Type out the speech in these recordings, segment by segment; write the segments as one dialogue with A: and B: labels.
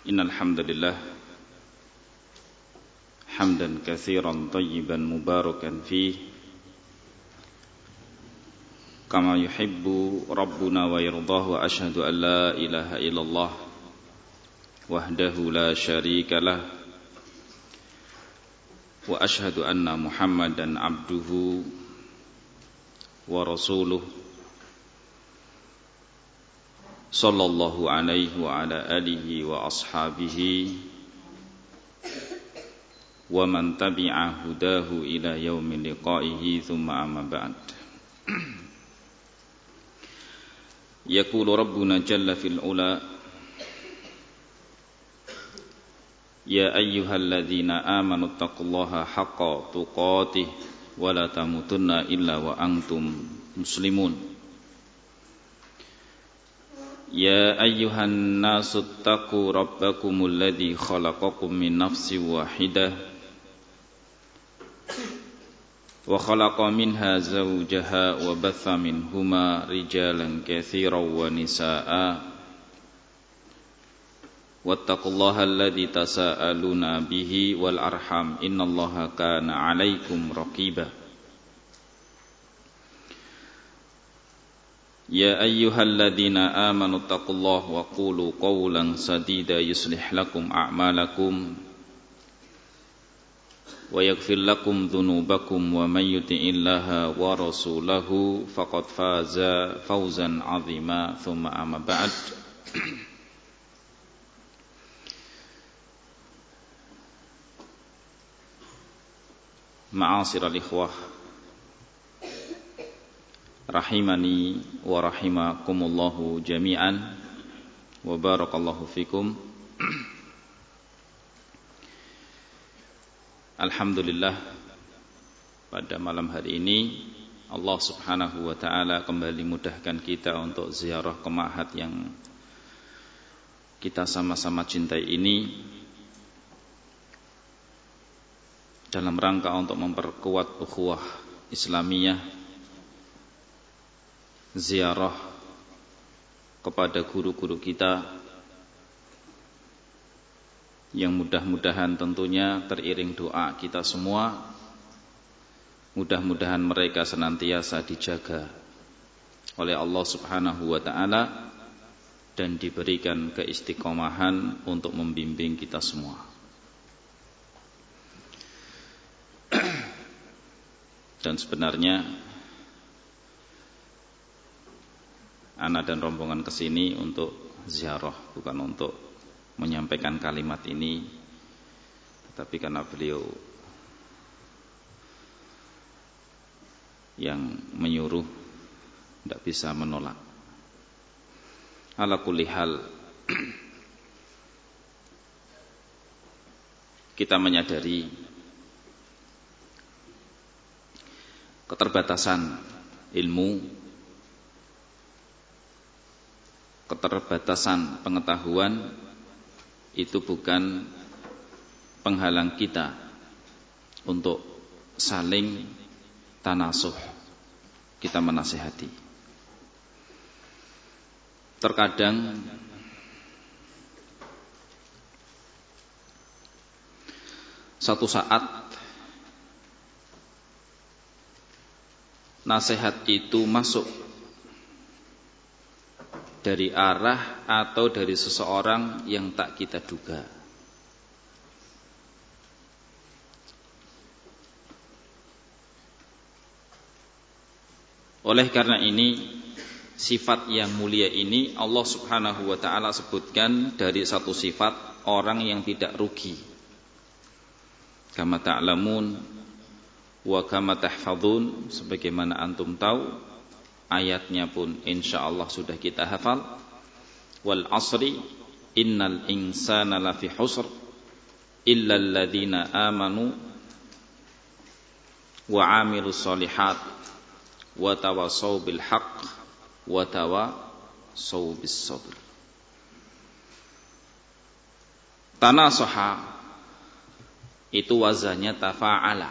A: Innal hamdalillah hamdan katsiran tayyiban mubarakan fihi kama yuhibbu rabbuna wa yardahu wa asyhadu an la ilaha illallah wahdahu la syarika lah wa asyhadu anna Muhammadan abduhu wa rasuluh sallallahu alaihi wa ala alihi wa ashabihi wa man tabi'a hudahu ila yaumil liqa'ihi thumma amma ba'd. Yaqulu rabbuna jalla fil ula ya ayyuhalladzina amanu taqullaha haqqa tuqatih wa la tamutunna illa wa antum muslimun. Ya ayyuhan nasu ttaqu rabbakumul ladzi khalaqakum min nafsin wahidah wa khalaqa minha zawjaha wa batha minhuma rijalan katsiran wa nisaa'a wattaqullaha alladzi tasaaluna bihi wal arham innallaha kana 'alaikum raqiba. Ya ayyuhalladzina amanu taqullaha wa qulu qawlan sadida yuslih lakum a'malakum wa yaghfir lakum dhunubakum wa may yuti'illaha wa rasulahu faqad faza fawzan 'azima thumma amma ba'd. Ma'asyiral ikhwah rahimani wa rahimakumullahu jami'an wa barakallahu fikum. Alhamdulillah, pada malam hari ini Allah subhanahu wa ta'ala kembali mudahkan kita untuk ziarah ke ma'had yang kita sama-sama cintai ini dalam rangka untuk memperkuat ukhuwah Islamiyah, ziarah kepada guru-guru kita yang mudah-mudahan tentunya teriring doa kita semua, mudah-mudahan mereka senantiasa dijaga oleh Allah subhanahu wa ta'ala dan diberikan keistiqomahan untuk membimbing kita semua. Dan sebenarnya Ana dan rombongan kesini untuk ziarah, bukan untuk menyampaikan kalimat ini, tetapi karena beliau yang menyuruh, tidak bisa menolak. Ala kulli hal, kita menyadari keterbatasan ilmu, keterbatasan pengetahuan itu bukan penghalang kita untuk saling tanasuh, kita menasihati. Terkadang satu saat nasihat itu masuk dari arah atau dari seseorang yang tak kita duga. Oleh karena ini, sifat yang mulia ini Allah subhanahu wa ta'ala sebutkan dari satu sifat orang yang tidak rugi. Kama ta'lamun wa kama tahfadun, sebagaimana antum tahu, ayatnya pun insyaallah sudah kita hafal. Wal asri innal insana lafi husr illal ladzina amanu wa amilus solihat wa tawassaw bil haqq wa tawassaw bis sabr. Tanasaha itu wazannya tafa'ala,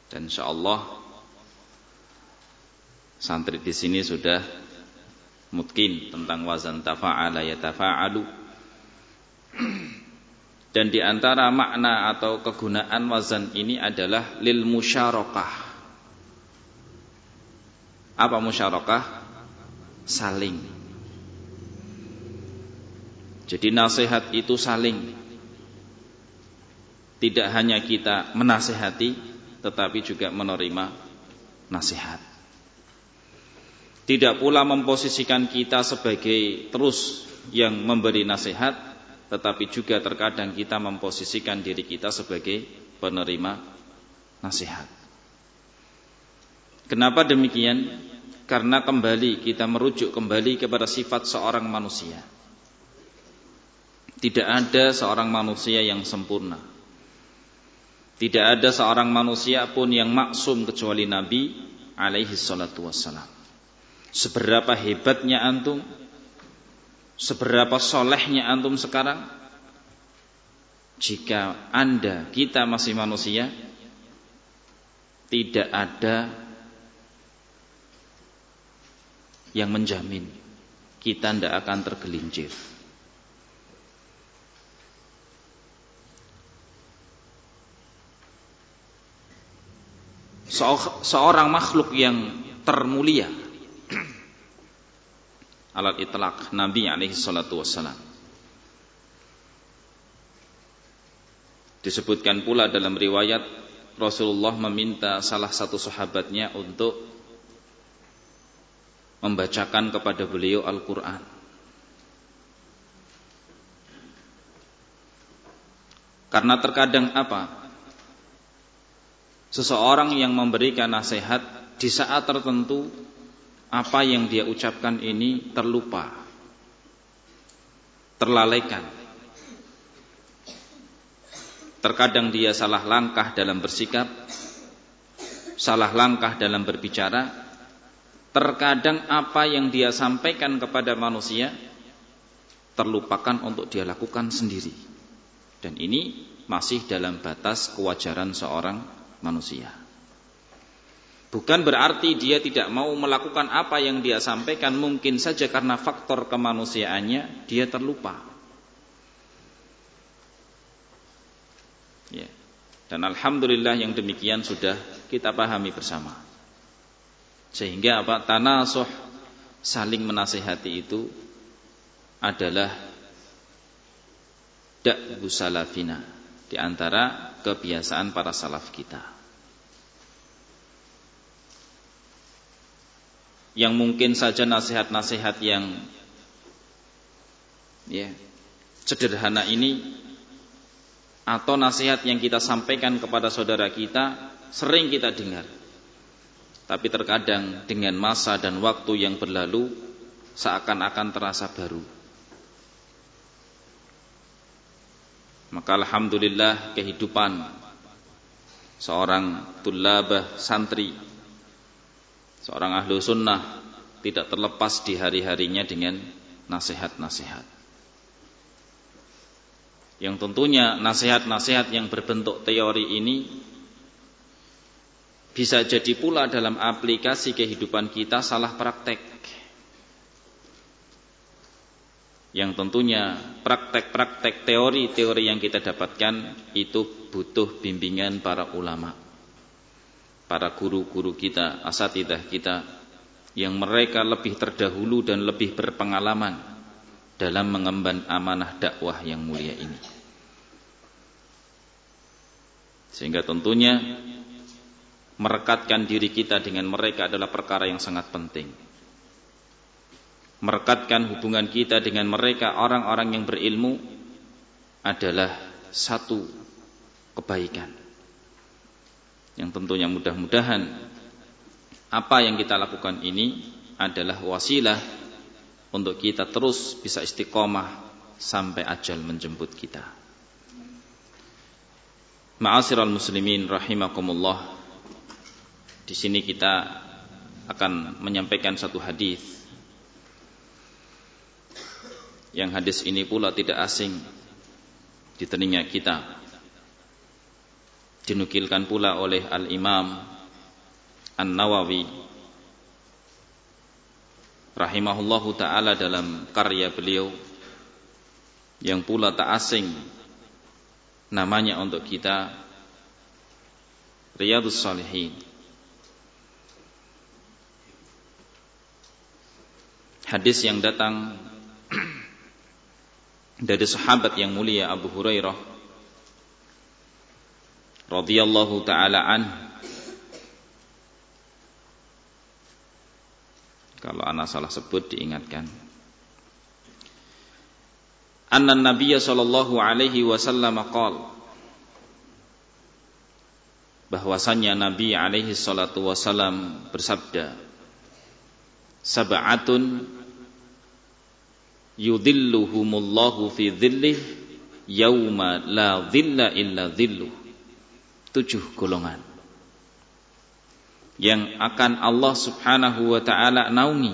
A: dan insyaallah santri di sini sudah mungkin tentang wazan tafa'ala ya tafa'alu. Dan di antara makna atau kegunaan wazan ini adalah lil musyarakah. Apa musyarakah? Saling. Jadi nasihat itu saling. Tidak hanya kita menasihati, tetapi juga menerima nasihat. Tidak pula memposisikan kita sebagai terus yang memberi nasihat, tetapi juga terkadang kita memposisikan diri kita sebagai penerima nasihat. Kenapa demikian? Karena kembali kita merujuk kembali kepada sifat seorang manusia. Tidak ada seorang manusia yang sempurna. Tidak ada seorang manusia pun yang maksum kecuali Nabi alaihi salatu wassalam. Seberapa hebatnya antum, seberapa solehnya antum sekarang, jika Anda, kita masih manusia, tidak ada yang menjamin kita tidak akan tergelincir. Seorang makhluk yang termulia alal itlaq, Nabi alaihi salatu wassalam. Disebutkan pula dalam riwayat Rasulullah meminta salah satu sahabatnya untuk membacakan kepada beliau Al-Quran. Karena terkadang apa? Seseorang yang memberikan nasihat di saat tertentu, apa yang dia ucapkan ini terlupa, terlalaikan. Terkadang dia salah langkah dalam bersikap, salah langkah dalam berbicara. Terkadang apa yang dia sampaikan kepada manusia terlupakan untuk dia lakukan sendiri. Dan ini masih dalam batas kewajaran seorang manusia. Bukan berarti dia tidak mau melakukan apa yang dia sampaikan, mungkin saja karena faktor kemanusiaannya dia terlupa. Ya. Dan alhamdulillah yang demikian sudah kita pahami bersama. Sehingga apa? Tanasuh, saling menasihati itu adalah da'bu salafina, di antara kebiasaan para salaf kita. Yang mungkin saja nasihat-nasihat yang sederhana ini, atau nasihat yang kita sampaikan kepada saudara kita sering kita dengar, tapi terkadang dengan masa dan waktu yang berlalu seakan-akan terasa baru. Maka alhamdulillah kehidupan seorang tullabah santri, seorang ahlu sunnah tidak terlepas di hari-harinya dengan nasihat-nasihat. Yang tentunya nasihat-nasihat yang berbentuk teori ini bisa jadi pula dalam aplikasi kehidupan kita salah praktek. Yang tentunya praktek-praktek teori-teori yang kita dapatkan itu butuh bimbingan para ulama, para guru-guru kita, asatidzah kita, yang mereka lebih terdahulu dan lebih berpengalaman dalam mengemban amanah dakwah yang mulia ini. Sehingga tentunya merekatkan diri kita dengan mereka adalah perkara yang sangat penting. Merekatkan hubungan kita dengan mereka, orang-orang yang berilmu, adalah satu kebaikan. Yang tentunya mudah-mudahan apa yang kita lakukan ini adalah wasilah untuk kita terus bisa istiqomah sampai ajal menjemput kita. Ma'asyiral muslimin rahimakumullah. Di sini kita akan menyampaikan satu hadis. Yang hadis ini pula tidak asing di telinga kita. Dinukilkan pula oleh Al-Imam An-Nawawi rahimahullahu ta'ala dalam karya beliau, yang pula tak asing namanya untuk kita Riyadhus Shalihin. Hadis yang datang dari sahabat yang mulia Abu Hurairah radhiyallahu taala anhu. Kalau ana salah sebut diingatkan. Anna Nabiy sallallahu alaihi wasallam qala, bahwasanya Nabi alaihi salatu wasallam bersabda, sab'atun yudhilluhumullahu fi dhillih yauma la dhilla illa dhilluh. 7 golongan yang akan Allah subhanahu wa ta'ala naungi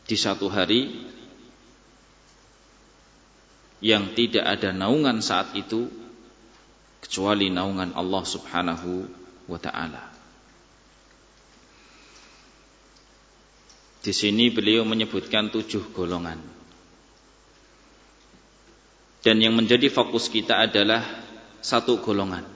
A: di satu hari yang tidak ada naungan saat itu kecuali naungan Allah subhanahu wa ta'ala. Di sini beliau menyebutkan 7 golongan. Dan yang menjadi fokus kita adalah 1 golongan,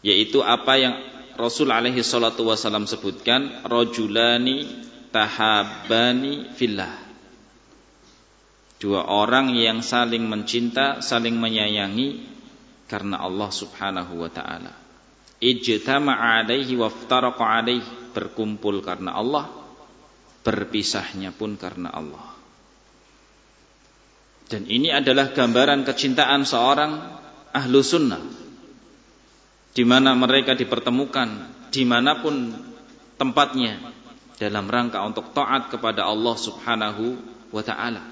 A: yaitu apa yang Rasul alaihi salatu wasallam sebutkan, rajulani tahabbani fillah. 2 orang yang saling mencinta, saling menyayangi karena Allah subhanahu wa ta'ala. Ijtama'a alaihi waftaraqa alaihi, berkumpul karena Allah, berpisahnya pun karena Allah. Dan ini adalah gambaran kecintaan seorang ahlu sunnah, di mana mereka dipertemukan dimanapun tempatnya dalam rangka untuk taat kepada Allah subhanahu wa ta'ala.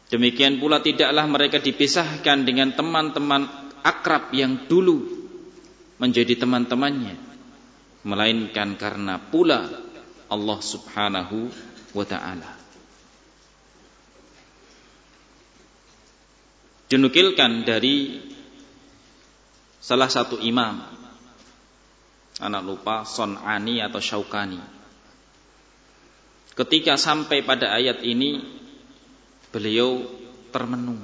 A: Demikian pula tidaklah mereka dipisahkan dengan teman-teman akrab yang dulu menjadi teman-temannya, melainkan karena pula Allah subhanahu wa ta'ala. Dinukilkan dari salah satu imam, anak lupa Son'ani atau Syaukani, ketika sampai pada ayat ini beliau termenung.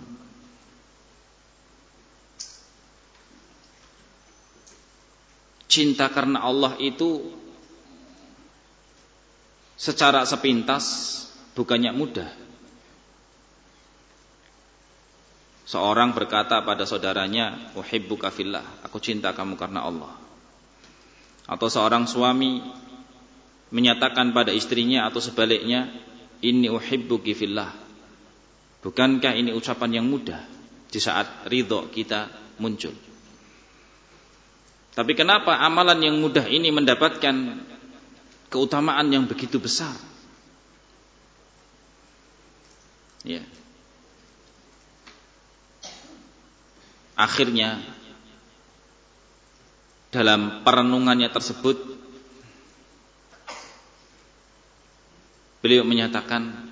A: Cinta karena Allah itu secara sepintas bukannya mudah. Seorang berkata pada saudaranya, uhibbuka fillah, aku cinta kamu karena Allah. Atau seorang suami menyatakan pada istrinya atau sebaliknya, inni uhibbuki fillah. Bukankah ini ucapan yang mudah di saat ridho kita muncul? Tapi kenapa amalan yang mudah ini mendapatkan keutamaan yang begitu besar? Ya. Akhirnya dalam perenungannya tersebut beliau menyatakan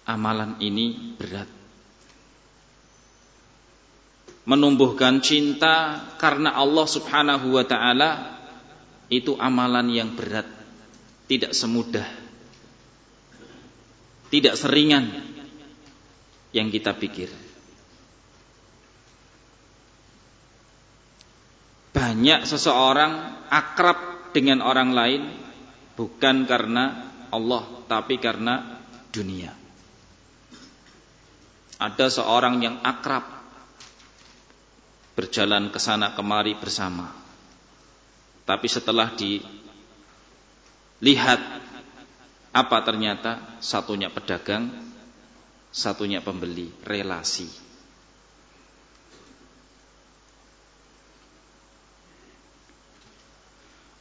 A: amalan ini berat. Menumbuhkan cinta karena Allah subhanahu wa ta'ala itu amalan yang berat, tidak semudah, tidak seringan yang kita pikir. Banyak seseorang akrab dengan orang lain bukan karena Allah, tapi karena dunia. Ada seorang yang akrab, berjalan ke sana kemari bersama, tapi setelah dilihat apa ternyata satunya pedagang, satunya pembeli, relasi.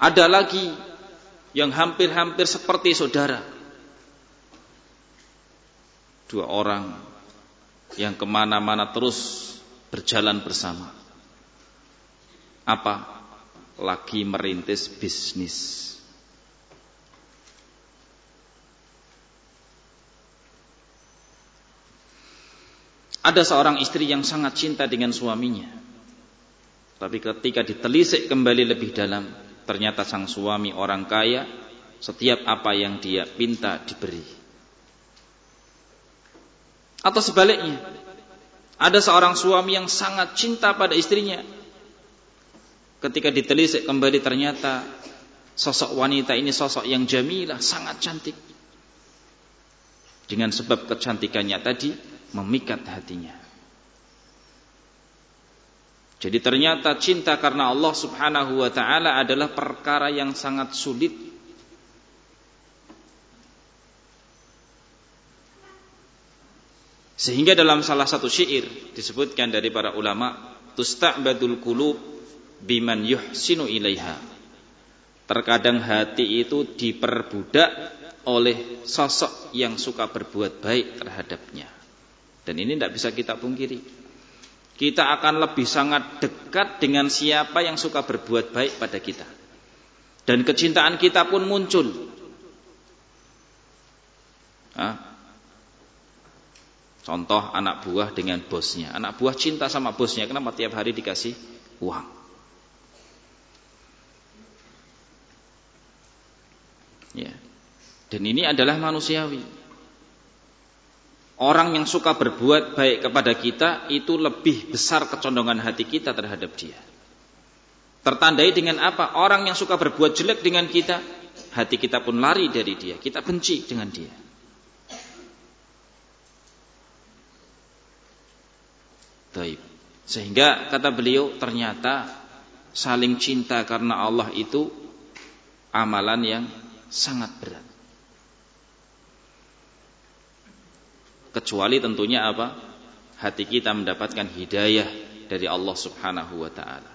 A: Ada lagi yang hampir-hampir seperti saudara. 2 orang yang kemana-mana terus berjalan bersama. Apa? Lagi merintis bisnis. Ada seorang istri yang sangat cinta dengan suaminya, tapi ketika ditelisik kembali lebih dalam, ternyata sang suami orang kaya Setiap apa yang dia pinta diberi. Atau sebaliknya, ada seorang suami yang sangat cinta pada istrinya. Ketika ditelisik kembali ternyata sosok wanita ini sosok yang jamilah, sangat cantik. Dengan sebab kecantikannya tadi memikat hatinya. Jadi ternyata cinta karena Allah Subhanahu wa ta'ala adalah perkara yang sangat sulit. Sehingga dalam salah satu syair disebutkan dari para ulama, tusta'badul qulub biman yuhsinu ilaiha. Terkadang hati itu diperbudak oleh sosok yang suka berbuat baik terhadapnya. Dan ini tidak bisa kita pungkiri. Kita akan lebih sangat dekat dengan siapa yang suka berbuat baik pada kita. Dan kecintaan kita pun muncul. Contoh anak buah dengan bosnya. Anak buah cinta sama bosnya. Kenapa tiap hari dikasih uang? Ya. Dan ini adalah manusiawi. Orang yang suka berbuat baik kepada kita itu lebih besar kecondongan hati kita terhadap dia. Tertandai dengan apa? Orang yang suka berbuat jelek dengan kita, hati kita pun lari dari dia. Kita benci dengan dia. Sehingga kata beliau, ternyata saling cinta karena Allah itu amalan yang sangat berat. Kecuali tentunya apa? Hati kita mendapatkan hidayah dari Allah Subhanahu wa ta'ala.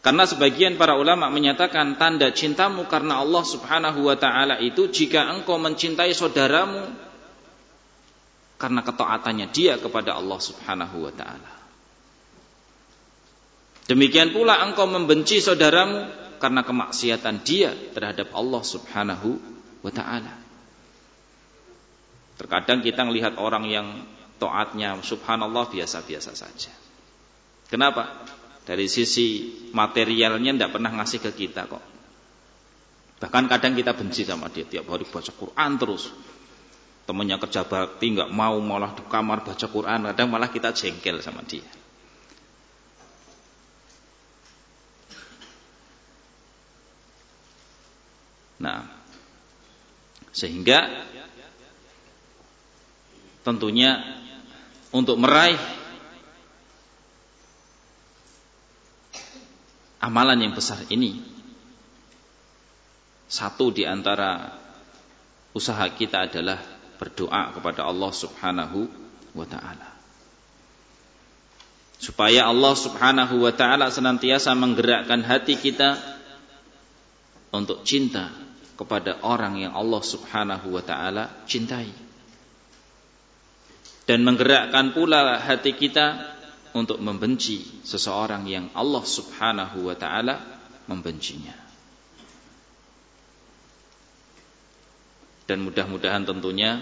A: Karena sebagian para ulama menyatakan tanda cintamu karena Allah Subhanahu wa ta'ala itu jika engkau mencintai saudaramu karena ketaatannya dia kepada Allah Subhanahu wa ta'ala. Demikian pula engkau membenci saudaramu karena kemaksiatan dia terhadap Allah Subhanahu wa ta'ala. Terkadang kita melihat orang yang taatnya subhanallah biasa-biasa saja. Kenapa? Dari sisi materialnya tidak pernah ngasih ke kita kok. Bahkan kadang kita benci sama dia, tiap hari baca Quran terus. Temannya kerja bakti nggak mau, malah di kamar baca Quran. Kadang malah kita jengkel sama dia. Nah, sehingga tentunya untuk meraih amalan yang besar ini, satu di antara usaha kita adalah berdoa kepada Allah Subhanahu wa ta'ala, supaya Allah Subhanahu wa ta'ala senantiasa menggerakkan hati kita untuk cinta kepada orang yang Allah Subhanahu wa ta'ala cintai, dan menggerakkan pula hati kita untuk membenci seseorang yang Allah Subhanahu wa ta'ala membencinya. Dan mudah-mudahan tentunya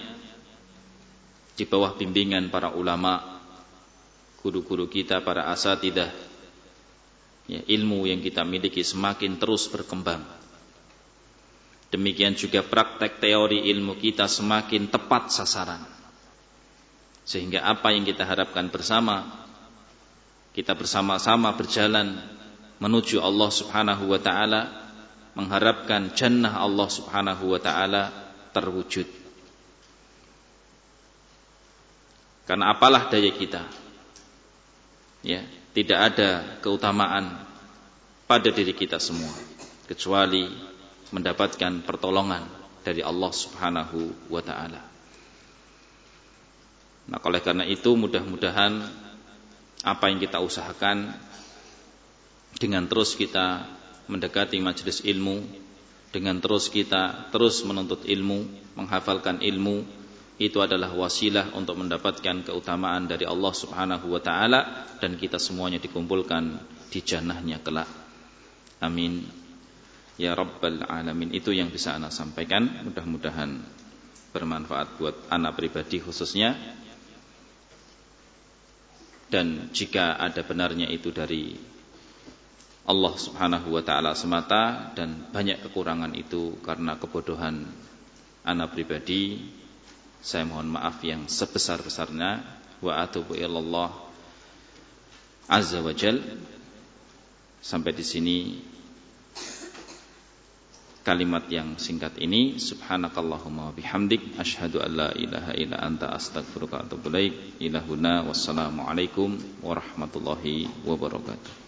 A: di bawah bimbingan para ulama, guru-guru kita, para asatidah, ya, ilmu yang kita miliki semakin terus berkembang. Demikian juga praktek teori ilmu kita semakin tepat sasaran. Sehingga apa yang kita harapkan bersama, kita bersama-sama berjalan menuju Allah Subhanahu wa ta'ala, mengharapkan jannah Allah Subhanahu wa ta'ala terwujud. Karena apalah daya kita, ya, tidak ada keutamaan pada diri kita semua kecuali mendapatkan pertolongan dari Allah Subhanahu wa ta'ala. Nah, oleh karena itu mudah-mudahan apa yang kita usahakan dengan terus kita mendekati majelis ilmu, dengan terus kita terus menuntut ilmu, menghafalkan ilmu, itu adalah wasilah untuk mendapatkan keutamaan dari Allah Subhanahu wa ta'ala, dan kita semuanya dikumpulkan di jannahnya kelak. Amin ya rabbal alamin. Itu yang bisa ana sampaikan, mudah-mudahan bermanfaat buat ana pribadi khususnya. Dan jika ada benarnya itu dari Allah Subhanahu wa taala semata, dan banyak kekurangan itu karena kebodohan ana pribadi. Saya mohon maaf yang sebesar-besarnya. Wa atubu ilallah azza wa jal. Sampai di sini kalimat yang singkat ini. Subhanakallahumma wa bihamdik, asyhadu an la ilaha illa anta, astaghfiruka wa atubu ilaik. Ilahuna wassalamu alaikum warahmatullahi wabarakatuh.